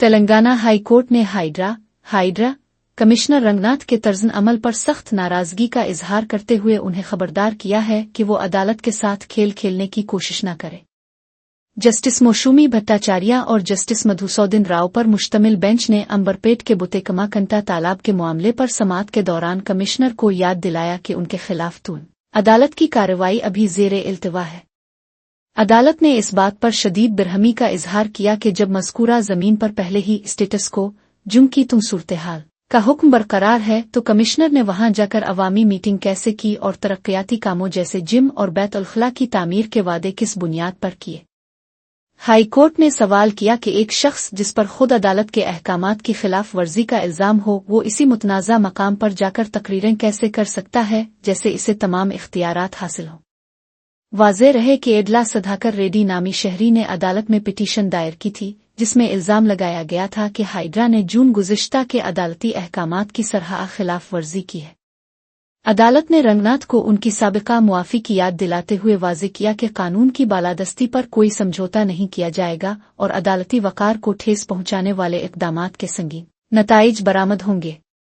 Telangana high court نے hydra commissioner Ranganath کے طرز عمل پر سخت ناراضگی کا اظہار کرتے ہوئے انہیں خبردار کیا ہے کہ وہ عدالت کے ساتھ کھیل کھیلنے کی کوشش نہ کرے۔ جسٹس موشومی بھٹاچاریہ اور جسٹس مدھوسودن راؤ پر مشتمل بینچ نے امبرپیٹ کے بوتیکما کنٹا تالاب کے معاملے پر سماعت کے دوران کمشنر کو یاد دلایا کہ ان کے خلاف عدالت کی کارروائی ابھی زیر التوا ہے۔ عدالت نے اس بات پر شدید برہمی کا اظہار کیا کہ جب مذکورہ زمین پر پہلے ہی اسٹیٹس کو کی صورتحال کا حکم برقرار ہے تو کمشنر نے وہاں جا کر عوامی میٹنگ کیسے کی اور ترقیاتی کاموں جیسے جم اور بیت الخلا کی تعمیر کے وعدے کس بنیاد پر کیے۔ ہائی کورٹ نے سوال کیا کہ ایک شخص جس پر خود عدالت کے احکامات کی خلاف ورزی کا الزام ہو وہ اسی متنازع مقام پر جا کر تقریریں کیسے کر سکتا ہے جیسے اسے تمام اختیارات حاصل ہوں۔ واضح رہے کہ ایڈلا سدھاکر ریڈی نامی شہری نے عدالت میں پٹیشن دائر کی تھی جس میں الزام لگایا گیا تھا کہ ہائیڈرا نے جون گزشتہ کے عدالتی احکامات کی سرحد خلاف ورزی کی ہے۔ عدالت نے رنگناتھ کو ان کی سابقہ معافی کی یاد دلاتے ہوئے واضح کیا کہ قانون کی بالادستی پر کوئی سمجھوتا نہیں کیا جائے گا اور عدالتی وقار کو ٹھیس پہنچانے والے اقدامات کے سنگین نتائج برآمد ہوں گے۔